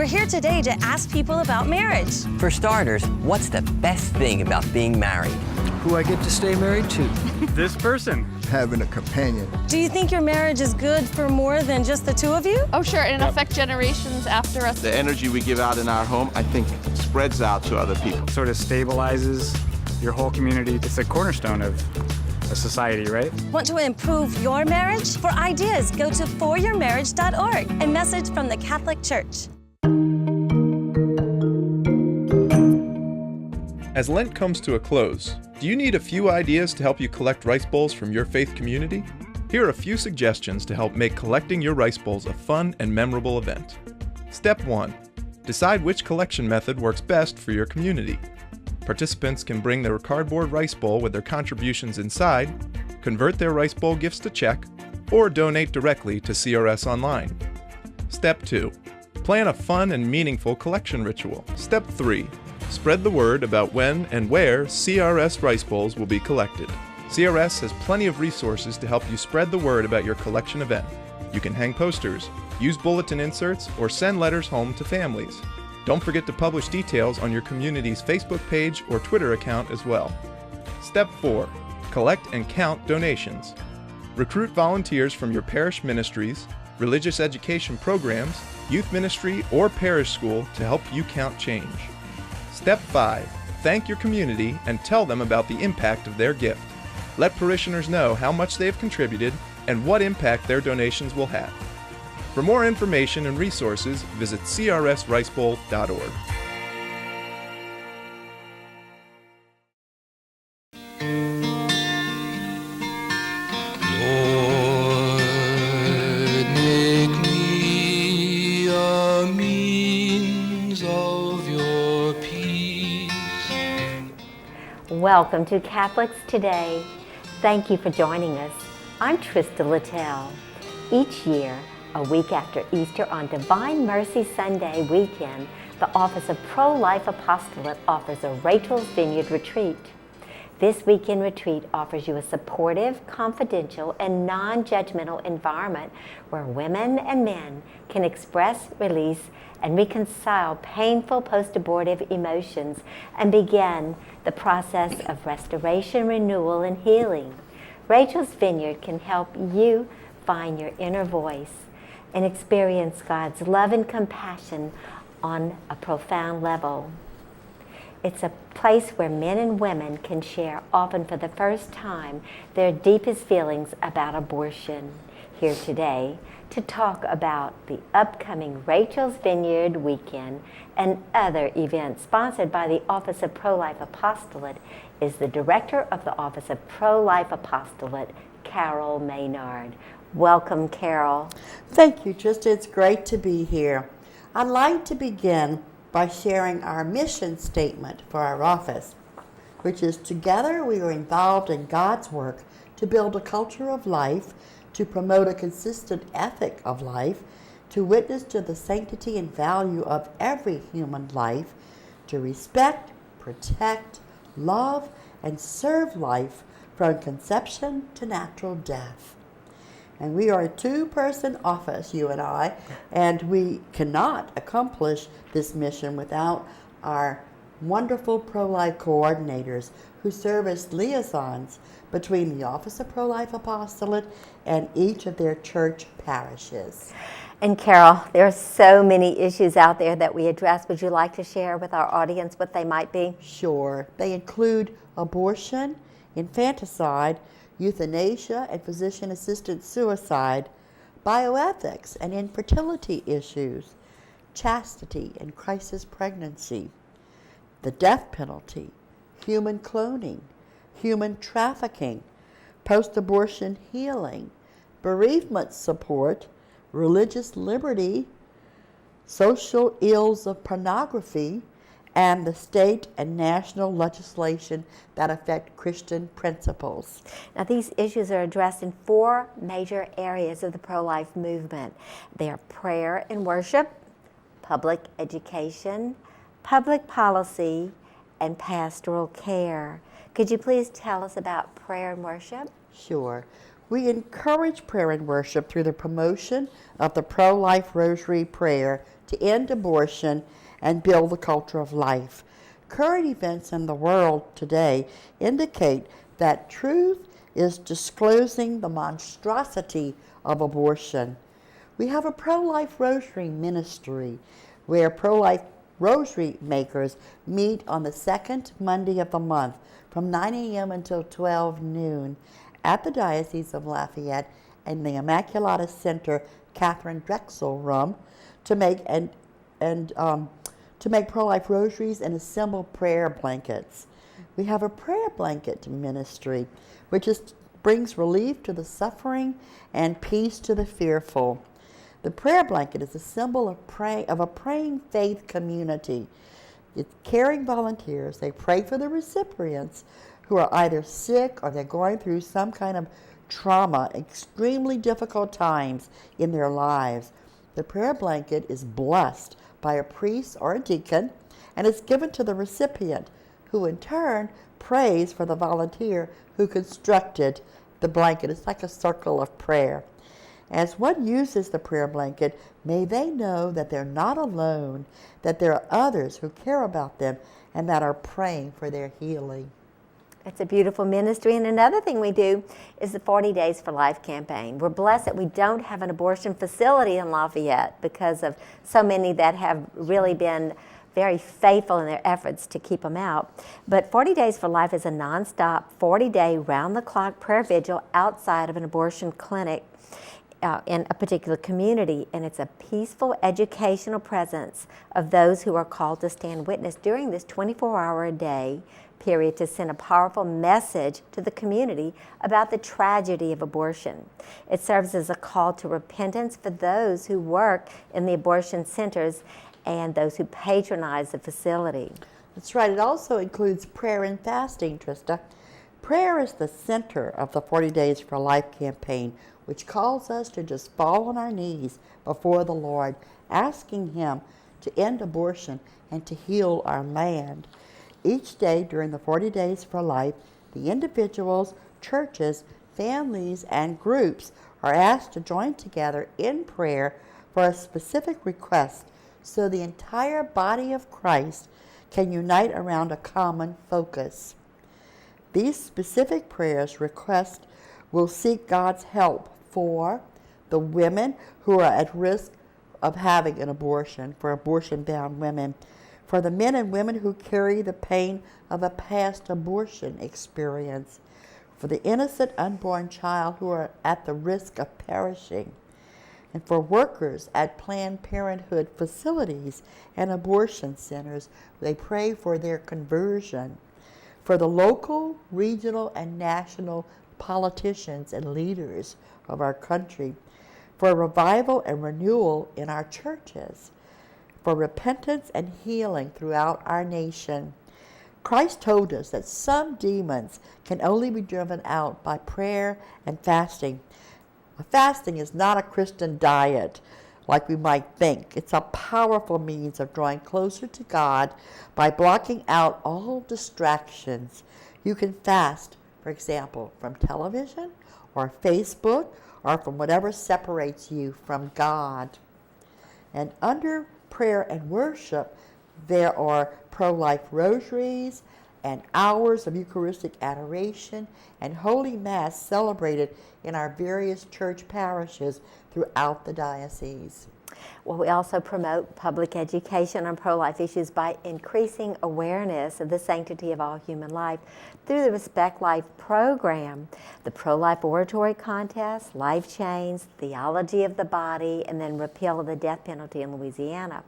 We're here today to ask people about marriage. For starters, what's the best thing about being married? Who I get to stay married to. This person. Having a companion. Do you think your marriage is good for more than just the two of you? Oh, sure, and it'll affect generations after us. The energy we give out in our home, I think, spreads out to other people. Sort of stabilizes your whole community. It's a cornerstone of a society, right? Want to improve your marriage? For ideas, go to foryourmarriage.org. A message from the Catholic Church. As Lent comes to a close, do you need a few ideas to help you collect rice bowls from your faith community? Here are a few suggestions to help make collecting your rice bowls a fun and memorable event. Step 1. Decide which collection method works best for your community. Participants can bring their cardboard rice bowl with their contributions inside, convert their rice bowl gifts to check, or donate directly to CRS Online. Step 2. Plan a fun and meaningful collection ritual. Step 3. Spread the word about when and where CRS rice bowls will be collected. CRS has plenty of resources to help you spread the word about your collection event. You can hang posters, use bulletin inserts, or send letters home to families. Don't forget to publish details on your community's Facebook page or Twitter account as well. Step 4. Collect and count donations. Recruit volunteers from your parish ministries, religious education programs, youth ministry, or parish school to help you count change. Step 5. Thank your community and tell them about the impact of their gift. Let parishioners know how much they have contributed and what impact their donations will have. For more information and resources, visit crsricebowl.org. Welcome to Catholics Today. Thank you for joining us. I'm Trista Littell. Each year, a week after Easter on Divine Mercy Sunday weekend, the Office of Pro Life Apostolate offers a Rachel's Vineyard retreat. This weekend retreat offers you a supportive, confidential, and non-judgmental environment where women and men can express, release, and reconcile painful post-abortive emotions and begin the process of restoration, renewal, and healing. Rachel's Vineyard can help you find your inner voice and experience God's love and compassion on a profound level. It's a place where men and women can share, often for the first time, their deepest feelings about abortion. Here today to talk about the upcoming Rachel's Vineyard weekend and other events sponsored by the Office of Pro Life Apostolate is the Director of the Office of Pro Life Apostolate, Carol Maynard. Welcome, Carol. Thank you, Trista. It's great to be here. I'd like to begin by sharing our mission statement for our office, which is together we are involved in God's work to build a culture of life, to promote a consistent ethic of life, to witness to the sanctity and value of every human life, to respect, protect, love, and serve life from conception to natural death. And we are a two-person office, you and I, and we cannot accomplish this mission without our wonderful pro-life coordinators who serve as liaisons between the Office of Pro-Life Apostolate and each of their church parishes. And Carol, there are so many issues out there that we address. Would you like to share with our audience what they might be? Sure. They include abortion, infanticide, euthanasia and physician-assisted suicide, bioethics and infertility issues, chastity and crisis pregnancy, the death penalty, human cloning, human trafficking, post-abortion healing, bereavement support, religious liberty, social ills of pornography, and the state and national legislation that affect Christian principles. Now, these issues are addressed in four major areas of the pro-life movement. They are prayer and worship, public education, public policy, and pastoral care. Could you please tell us about prayer and worship? Sure. We encourage prayer and worship through the promotion of the pro-life rosary prayer to end abortion and build the culture of life. Current events in the world today indicate that truth is disclosing the monstrosity of abortion. We have a pro-life rosary ministry where pro-life rosary makers meet on the second Monday of the month from 9 a.m. until 12 noon at the Diocese of Lafayette in the Immaculata Center Catherine Drexel room to make to make pro-life rosaries and assemble prayer blankets. We have a prayer blanket ministry, which brings relief to the suffering and peace to the fearful. The prayer blanket is a symbol of a praying faith community. It's caring volunteers. They pray for the recipients who are either sick or they're going through some kind of trauma, extremely difficult times in their lives. The prayer blanket is blessed by a priest or a deacon, and it's given to the recipient, who in turn prays for the volunteer who constructed the blanket. It's like a circle of prayer. As one uses the prayer blanket, may they know that they're not alone, that there are others who care about them and that are praying for their healing. It's a beautiful ministry. And another thing we do is the 40 Days for Life campaign. We're blessed that we don't have an abortion facility in Lafayette because of so many that have really been very faithful in their efforts to keep them out. But 40 Days for Life is a nonstop, 40-day, round-the-clock prayer vigil outside of an abortion clinic in a particular community, and it's a peaceful educational presence of those who are called to stand witness during this 24-hour-a-day period to send a powerful message to the community about the tragedy of abortion. It serves as a call to repentance for those who work in the abortion centers and those who patronize the facility. That's right. It also includes prayer and fasting, Trista. Prayer is the center of the 40 Days for Life campaign, which calls us to just fall on our knees before the Lord, asking Him to end abortion and to heal our land. Each day during the 40 Days for Life, the individuals, churches, families, and groups are asked to join together in prayer for a specific request so the entire body of Christ can unite around a common focus. These specific requests will seek God's help for the women who are at risk of having an abortion, for abortion-bound women, for the men and women who carry the pain of a past abortion experience, for the innocent unborn child who are at the risk of perishing, and for workers at Planned Parenthood facilities and abortion centers. They pray for their conversion, for the local, regional, and national politicians and leaders of our country, for a revival and renewal in our churches, for repentance and healing throughout our nation. Christ told us that some demons can only be driven out by prayer and fasting. Fasting is not a Christian diet like we might think. It's a powerful means of drawing closer to God by blocking out all distractions. You can fast, for example, from television or Facebook or from whatever separates you from God. And under prayer and worship, there are pro-life rosaries and hours of Eucharistic adoration and Holy Mass celebrated in our various church parishes throughout the diocese. Well, we also promote public education on pro-life issues by increasing awareness of the sanctity of all human life through the Respect Life program, the pro-life oratory contest, life chains, theology of the body, and then repeal of the death penalty in Louisiana.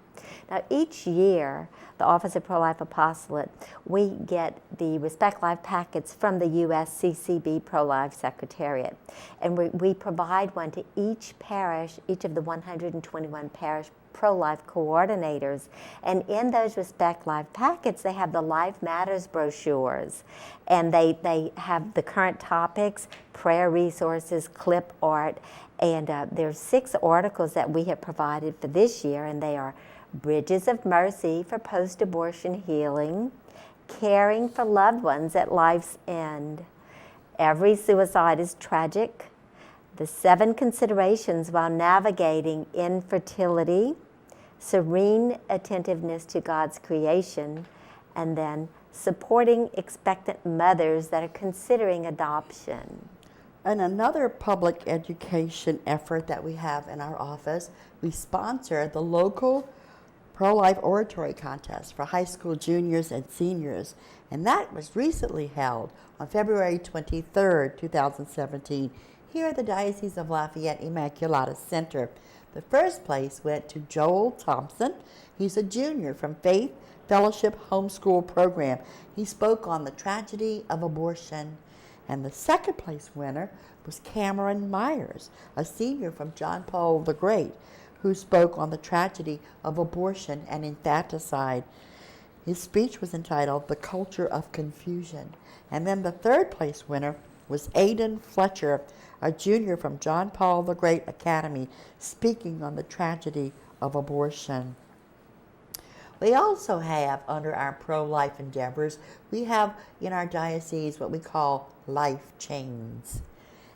Now, each year, the Office of Pro-Life Apostolate, we get the Respect Life packets from the USCCB Pro-Life Secretariat. And we provide one to each parish, each of the 121 parish pro-life coordinators. And in those Respect Life packets, they have the Life Matters brochures. And they have the current topics, prayer resources, clip art. And there's 6 articles that we have provided for this year, and they are Bridges of Mercy for Post-Abortion Healing, Caring for Loved Ones at Life's End, Every Suicide is Tragic, The 7 Considerations While Navigating Infertility, serene attentiveness to God's creation, and then supporting expectant mothers that are considering adoption. And another public education effort that we have in our office, we sponsor the local Pro-Life Oratory Contest for high school juniors and seniors. And that was recently held on February 23rd, 2017, here at the Diocese of Lafayette Immaculata Center. The first place went to Joel Thompson. He's a junior from Faith Fellowship Homeschool Program. He spoke on the tragedy of abortion. And the second place winner was Cameron Myers, a senior from John Paul the Great, who spoke on the tragedy of abortion and infanticide. His speech was entitled "The Culture of Confusion." And then the third place winner was Aidan Fletcher, a junior from John Paul the Great Academy, speaking on the tragedy of abortion. We also have, under our pro-life endeavors, we have in our diocese what we call life chains.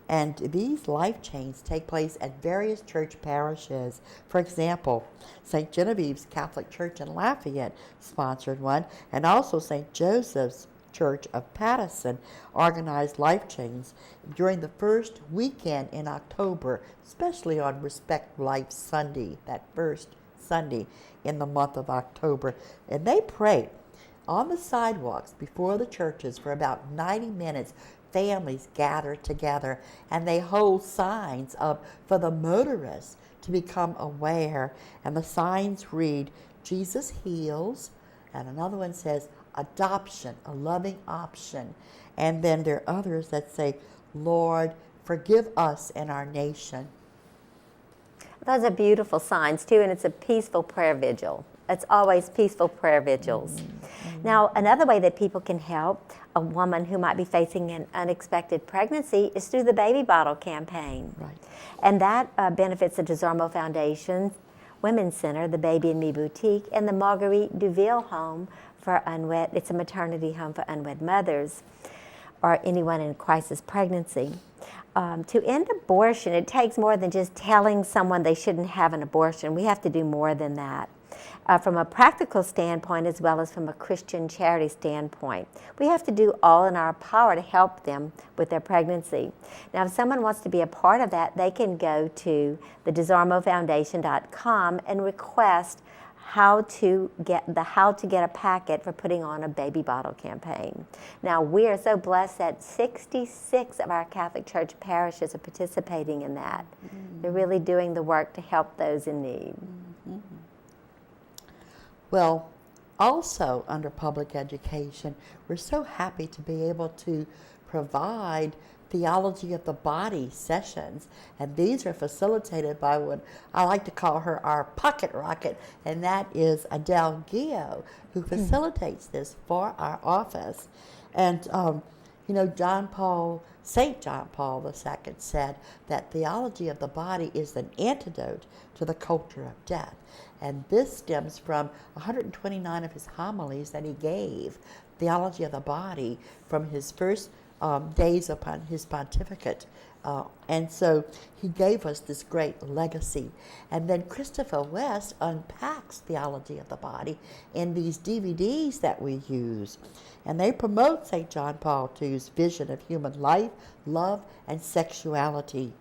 And these life chains take place at various church parishes. For example, St. Genevieve's Catholic Church in Lafayette sponsored one, and also St. Joseph's Church of Pattison organized life chains during the first weekend in October, especially on Respect Life Sunday, that first Sunday in the month of October. And they pray on the sidewalks before the churches for about 90 minutes. Families gather together and they hold signs up for the motorists to become aware. And the signs read, "Jesus heals," and another one says, "Adoption, a loving option." And then there are others that say, "Lord, forgive us and our nation." Those are beautiful signs too, and it's a peaceful prayer vigil. It's always peaceful prayer vigils. Now, another way that people can help a woman who might be facing an unexpected pregnancy is through the baby bottle campaign. Right. And that benefits the DeZormo Foundation, Women's Center, the Baby and Me Boutique, and the Marguerite Duville Home for unwed. It's a maternity home for unwed mothers or anyone in crisis pregnancy. To end abortion, it takes more than just telling someone they shouldn't have an abortion. We have to do more than that. From a practical standpoint as well as from a Christian charity standpoint. We have to do all in our power to help them with their pregnancy. Now, if someone wants to be a part of that, they can go to the DeZormoFoundation.com and request how to get a packet for putting on a baby bottle campaign. Now, we are so blessed that 66 of our Catholic Church parishes are participating in that. They're really doing the work to help those in need. Well, also under public education, we're so happy to be able to provide theology of the body sessions, and these are facilitated by what I like to call her our pocket rocket, and that is Adele Gio, who facilitates this for our office. And St. John Paul II said that theology of the body is an antidote to the culture of death. And this stems from 129 of his homilies that he gave, theology of the body, from his first days upon his pontificate. And so he gave us this great legacy. And then Christopher West unpacks theology of the body in these DVDs that we use. And they promote St. John Paul II's vision of human life, love, and sexuality.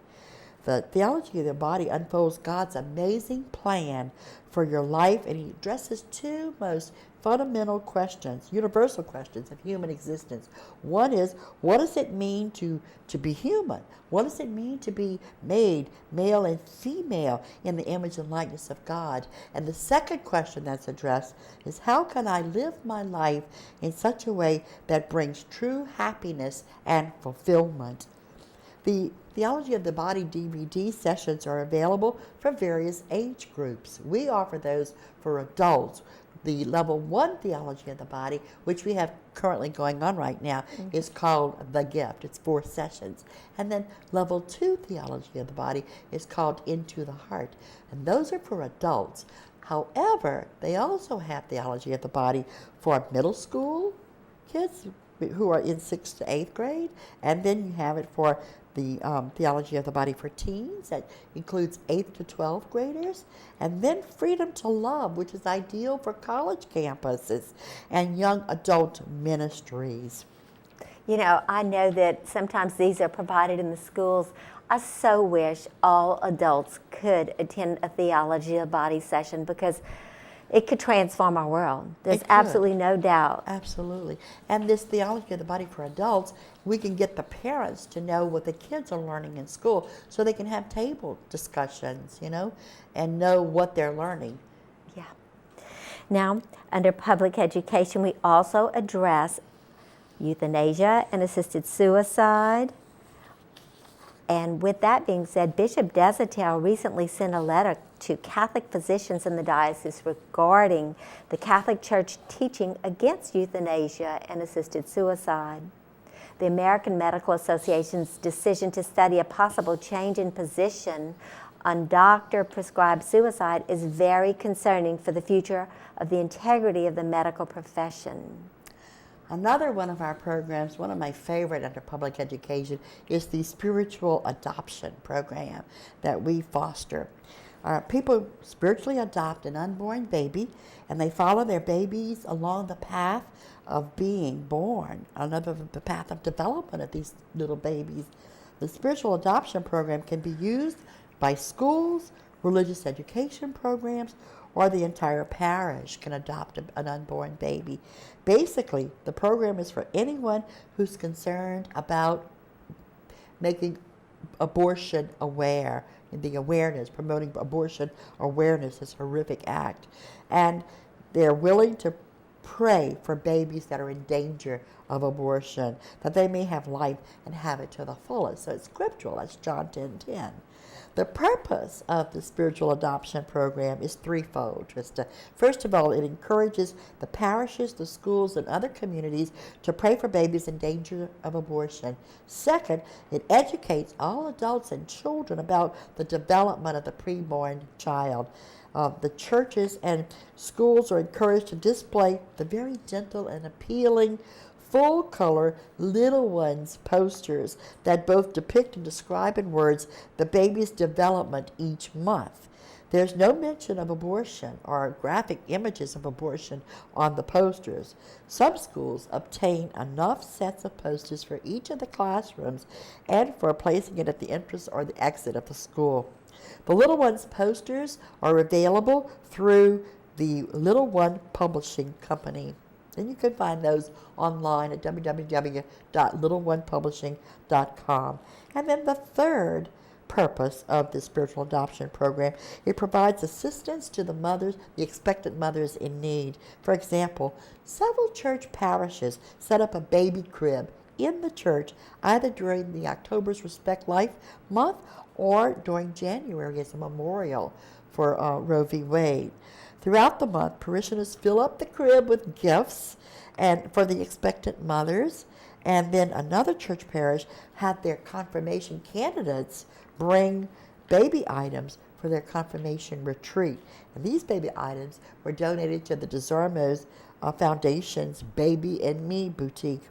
The theology of the body unfolds God's amazing plan for your life, and he addresses two most fundamental questions, universal questions of human existence. One is, what does it mean to be human? What does it mean to be made male and female in the image and likeness of God? And the second question that's addressed is, how can I live my life in such a way that brings true happiness and fulfillment? The Theology of the Body DVD sessions are available for various age groups. We offer those for adults. The Level 1 Theology of the Body, which we have currently going on right now, is called The Gift. It's 4 sessions. And then Level 2 Theology of the Body is called Into the Heart. And those are for adults. However, they also have Theology of the Body for middle school kids who are in 6th to 8th grade. And then you have it for the Theology of the Body for Teens that includes 8th to 12th graders, and then Freedom to Love, which is ideal for college campuses and young adult ministries. You know, I know that sometimes these are provided in the schools. I so wish all adults could attend a Theology of the Body session because it could transform our world. There's absolutely no doubt. Absolutely. And this Theology of the Body for adults, we can get the parents to know what the kids are learning in school so they can have table discussions, you know, and know what they're learning. Yeah. Now, under public education, we also address euthanasia and assisted suicide. And with that being said, Bishop Desautel recently sent a letter to Catholic physicians in the diocese regarding the Catholic Church teaching against euthanasia and assisted suicide. The American Medical Association's decision to study a possible change in position on doctor-prescribed suicide is very concerning for the future of the integrity of the medical profession. Another one of our programs, one of my favorite under public education, is the spiritual adoption program that we foster. People spiritually adopt an unborn baby, and they follow their babies along the path of being born, the path of development of these little babies. The spiritual adoption program can be used by schools, religious education programs, or the entire parish can adopt an unborn baby. Basically, the program is for anyone who's concerned about making abortion aware, and the awareness, promoting abortion awareness, this horrific act. And they're willing to pray for babies that are in danger of abortion, that they may have life and have it to the fullest. So it's scriptural, that's John 10:10. The purpose of the spiritual adoption program is threefold, Trista. First of all, it encourages the parishes, the schools, and other communities to pray for babies in danger of abortion. Second, it educates all adults and children about the development of the preborn child. The churches and schools are encouraged to display the very gentle and appealing full-color Little Ones posters that both depict and describe in words the baby's development each month. There's no mention of abortion or graphic images of abortion on the posters. Some schools obtain enough sets of posters for each of the classrooms and for placing it at the entrance or the exit of the school. The Little Ones posters are available through the Little One Publishing Company. And you can find those online at www.littleonepublishing.com. And then the third purpose of the spiritual adoption program, it provides assistance to the mothers, the expectant mothers in need. For example, several church parishes set up a baby crib in the church either during the October's Respect Life month or during January as a memorial for Roe v. Wade. Throughout the month, parishioners fill up the crib with gifts and for the expectant mothers, and then another church parish had their confirmation candidates bring baby items for their confirmation retreat. And these baby items were donated to the Desarmos Foundation's Baby and Me boutique.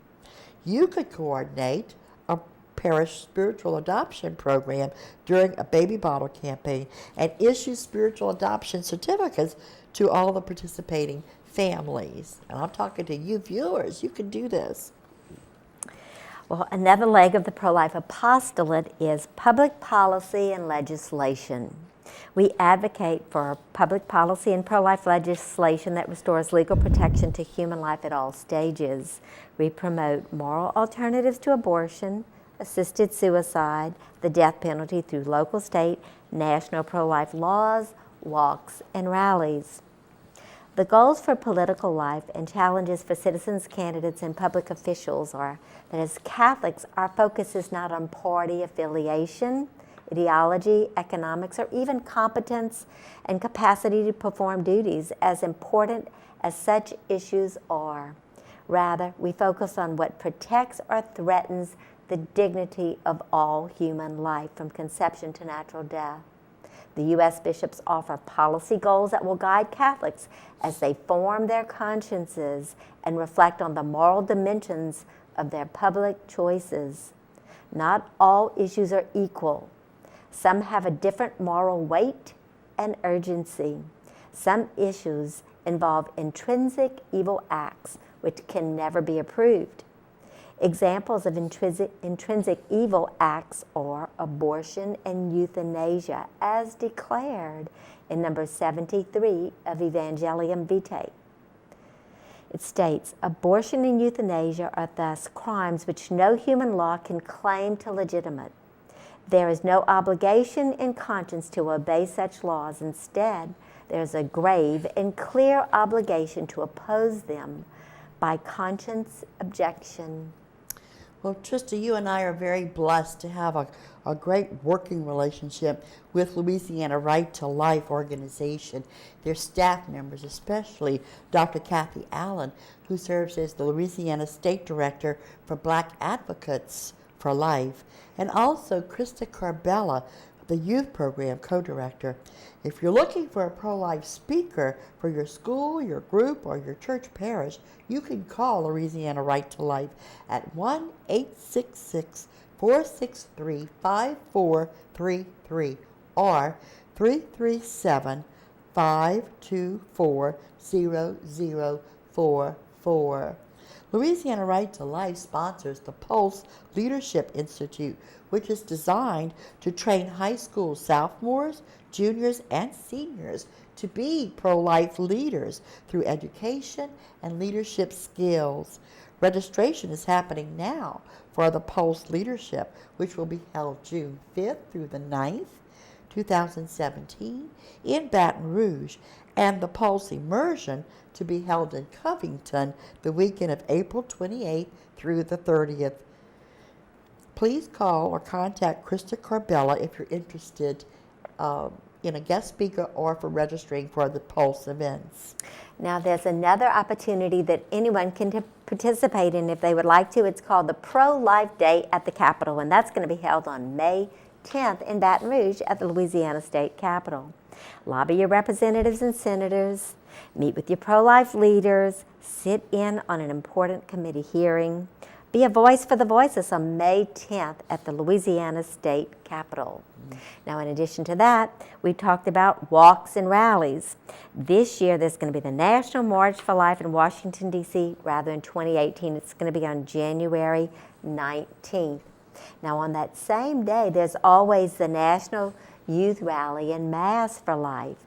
You could coordinate a parish spiritual adoption program during a baby bottle campaign and issue spiritual adoption certificates to all the participating families. And I'm talking to you viewers, you can do this. Well, another leg of the pro-life apostolate is public policy and legislation. We advocate for public policy and pro-life legislation that restores legal protection to human life at all stages. We promote moral alternatives to abortion, assisted suicide, the death penalty through local, state, national pro-life laws, walks, and rallies. The goals for political life and challenges for citizens, candidates, and public officials are that as Catholics, our focus is not on party affiliation, ideology, economics, or even competence and capacity to perform duties, as important as such issues are. Rather, we focus on what protects or threatens the dignity of all human life from conception to natural death. The U.S. bishops offer policy goals that will guide Catholics as they form their consciences and reflect on the moral dimensions of their public choices. Not all issues are equal. Some have a different moral weight and urgency. Some issues involve intrinsic evil acts which can never be approved. Examples of intrinsic evil acts are abortion and euthanasia, as declared in number 73 of Evangelium Vitae. It states, abortion and euthanasia are thus crimes which no human law can claim to legitimate. There is no obligation in conscience to obey such laws. Instead, there is a grave and clear obligation to oppose them by conscience objection. Well, Trista, you and I are very blessed to have a great working relationship with Louisiana Right to Life organization, their staff members, especially Dr. Kathy Allen, who serves as the Louisiana State Director for Black Advocates for Life, and also Krista Carbella, the Youth Program Co-Director. If you're looking for a pro-life speaker for your school, your group, or your church parish, you can call Louisiana Right to Life at 1-866-463-5433 or 337-524-0044. Louisiana Right to Life sponsors the Pulse Leadership Institute, which is designed to train high school sophomores, juniors, and seniors to be pro-life leaders through education and leadership skills. Registration is happening now for the Pulse Leadership, which will be held June 5th through the 9th, 2017 in Baton Rouge, and the Pulse Immersion to be held in Covington the weekend of April 28th through the 30th. Please call or contact Krista Carbella if you're interested in a guest speaker or for registering for the Pulse events. Now there's another opportunity that anyone can participate in if they would like to. It's called the Pro-Life Day at the Capitol, and that's going to be held on May 10th in Baton Rouge at the Louisiana State Capitol. Lobby your representatives and senators, meet with your pro-life leaders, sit in on an important committee hearing, be a voice for the voiceless on May 10th at the Louisiana State Capitol. Now, in addition to that, we talked about walks and rallies. This year, there's going to be the National March for Life in Washington, D.C. Rather in 2018, it's going to be on January 19th. Now, on that same day, there's always the National Youth Rally and Mass for Life.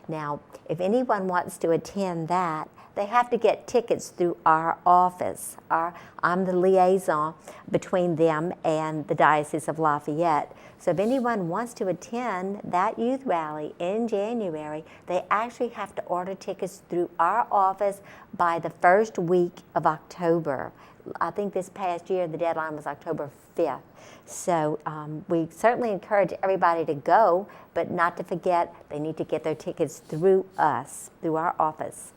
Now, if anyone wants to attend that, they have to get tickets through our office. I'm the liaison between them and the Diocese of Lafayette. So if anyone wants to attend that youth rally in January, they actually have to order tickets through our office by the first week of October. I think this past year the deadline was October 5th. So we certainly encourage everybody to go, but not to forget they need to get their tickets through us, through our office.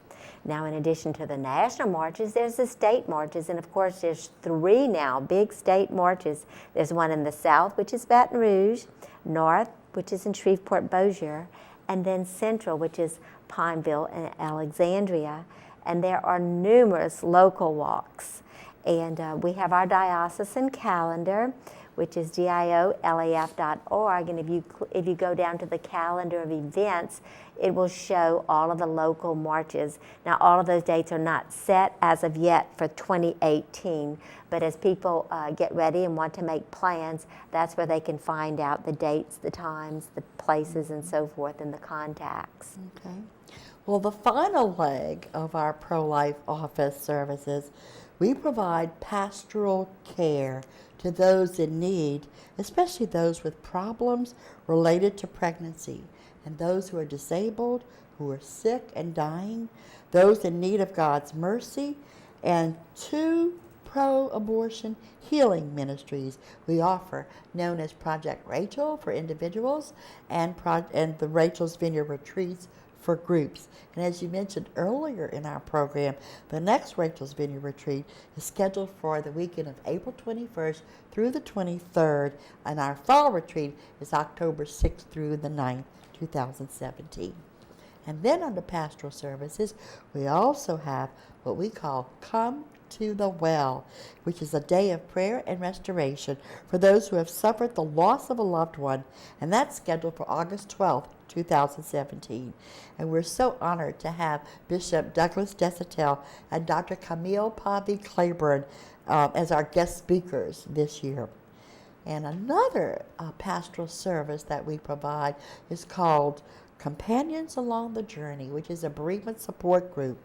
Now, in addition to the national marches, there's the state marches, and of course there's 3 now, big state marches. There's one in the south, which is Baton Rouge, north, which is in Shreveport-Bossier, and then central, which is Pineville and Alexandria. And there are numerous local walks. And we have our diocesan calendar, which is diolaf.org, and if you go down to the calendar of events, it will show all of the local marches. Now, all of those dates are not set as of yet for 2018, but as people get ready and want to make plans, that's where they can find out the dates, the times, the places, and so forth, and the contacts. Okay. Well, the final leg of our pro-life office services, we provide pastoral care to those in need, especially those with problems related to pregnancy, and those who are disabled, who are sick and dying, those in need of God's mercy, and 2 pro-abortion healing ministries we offer, known as Project Rachel for individuals and the Rachel's Vineyard retreats for groups. And as you mentioned earlier in our program, the next Rachel's Vineyard retreat is scheduled for the weekend of April 21st through the 23rd, and our fall retreat is October 6th through the 9th, 2017. And then under pastoral services, we also have what we call Come to the Well, which is a day of prayer and restoration for those who have suffered the loss of a loved one, and that's scheduled for August 12th, 2017. And we're so honored to have Bishop Douglas Desatel and Dr. Camille Pavi-Claiborne as our guest speakers this year. And another pastoral service that we provide is called Companions Along the Journey, which is a bereavement support group.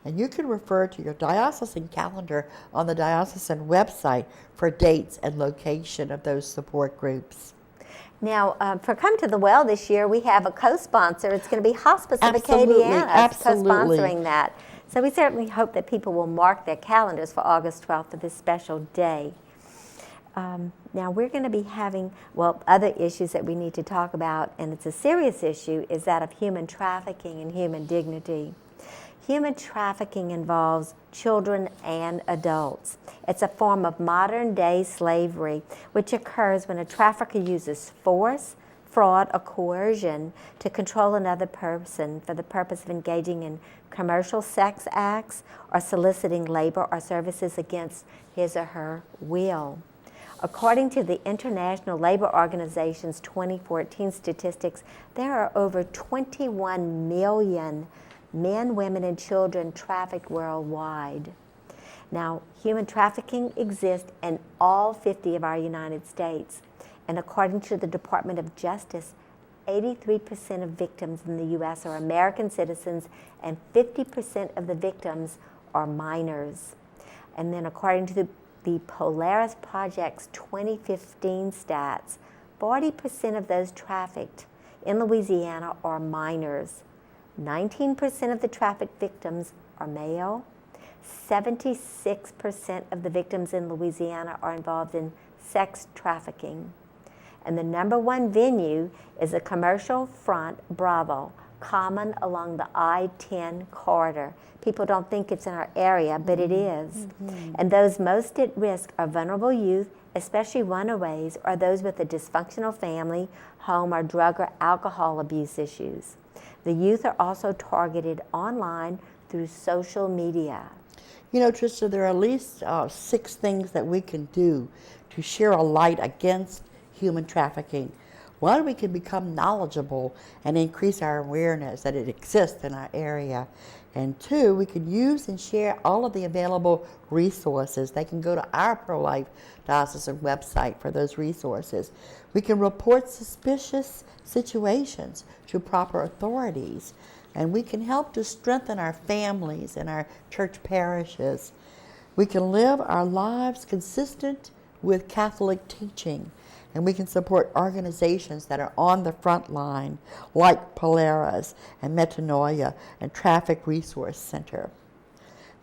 And you can refer to your diocesan calendar on the diocesan website for dates and location of those support groups. Now, for Come to the Well this year, we have a co-sponsor. It's going to be Hospice of Absolutely, Acadiana absolutely. co-sponsoring that. So we certainly hope that people will mark their calendars for August 12th for this special day. Now we're going to be having, other issues that we need to talk about, and it's a serious issue, is that of human trafficking and human dignity. Human trafficking involves children and adults. It's a form of modern-day slavery, which occurs when a trafficker uses force, fraud, or coercion to control another person for the purpose of engaging in commercial sex acts or soliciting labor or services against his or her will. According to the International Labor Organization's 2014 statistics, there are over 21 million men, women, and children trafficked worldwide. Now, human trafficking exists in all 50 of our United States, and according to the Department of Justice, 83% of victims in the U.S. are American citizens, and 50% of the victims are minors. And then according to the Polaris Project's 2015 stats, 40% of those trafficked in Louisiana are minors. 19% of the trafficked victims are male. 76% of the victims in Louisiana are involved in sex trafficking. And the number one venue is a commercial front brothel common along the I-10 corridor. People don't think it's in our area, but it is. And those most at risk are vulnerable youth, especially runaways, or those with a dysfunctional family, home, or drug or alcohol abuse issues. The youth are also targeted online through social media. You know, Trista, there are at least 6 things that we can do to share a light against human trafficking. One, we can become knowledgeable and increase our awareness that it exists in our area. And 2, we can use and share all of the available resources. They can go to our ProLife diocesan website for those resources. We can report suspicious situations to proper authorities. And we can help to strengthen our families and our church parishes. We can live our lives consistent with Catholic teaching. And we can support organizations that are on the front line, like Polaris and Metanoia and Traffic Resource Center.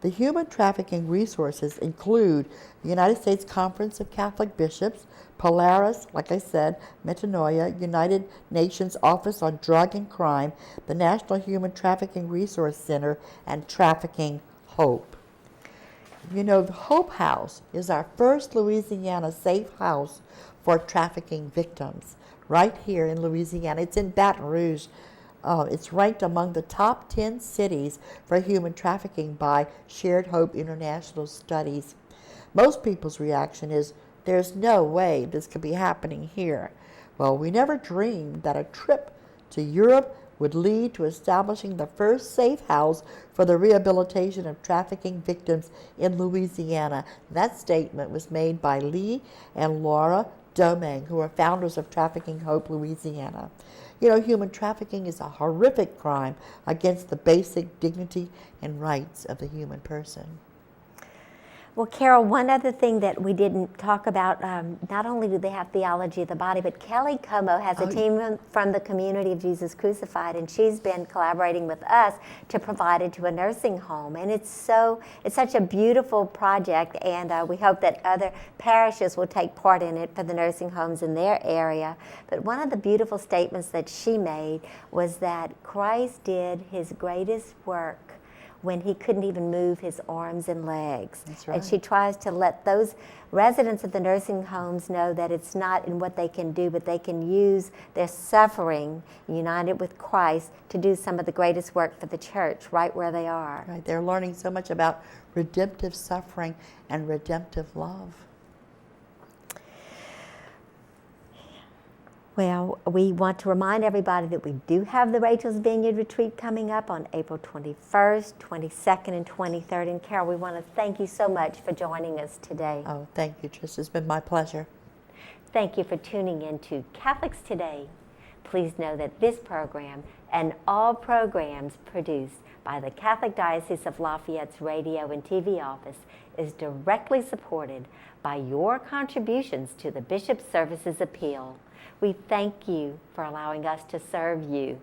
The human trafficking resources include the United States Conference of Catholic Bishops, Polaris, like I said, Metanoia, United Nations Office on Drug and Crime, the National Human Trafficking Resource Center, and Trafficking Hope. You know, the Hope House is our first Louisiana safe house for trafficking victims right here in Louisiana. It's in Baton Rouge. It's ranked among the top 10 cities for human trafficking by Shared Hope International Studies. Most people's reaction is, there's no way this could be happening here. Well, we never dreamed that a trip to Europe would lead to establishing the first safe house for the rehabilitation of trafficking victims in Louisiana. That statement was made by Lee and Laura Domingue, who are founders of Trafficking Hope Louisiana. You know, human trafficking is a horrific crime against the basic dignity and rights of the human person. Well, Carol, one other thing that we didn't talk about, not only do they have Theology of the Body, but Kelly Como has a team from the Community of Jesus Crucified, and she's been collaborating with us to provide it to a nursing home. And it's such a beautiful project, and we hope that other parishes will take part in it for the nursing homes in their area. But one of the beautiful statements that she made was that Christ did his greatest work when he couldn't even move his arms and legs. That's right. And she tries to let those residents of the nursing homes know that it's not in what they can do, but they can use their suffering, united with Christ, to do some of the greatest work for the church right where they are. Right, they're learning so much about redemptive suffering and redemptive love. Well, we want to remind everybody that we do have the Rachel's Vineyard Retreat coming up on April 21st, 22nd, and 23rd. And Carol, we want to thank you so much for joining us today. Oh, thank you, Trish. It's been my pleasure. Thank you for tuning in to Catholics Today. Please know that this program and all programs produced by the Catholic Diocese of Lafayette's radio and TV office is directly supported by your contributions to the Bishop's Services Appeal. We thank you for allowing us to serve you.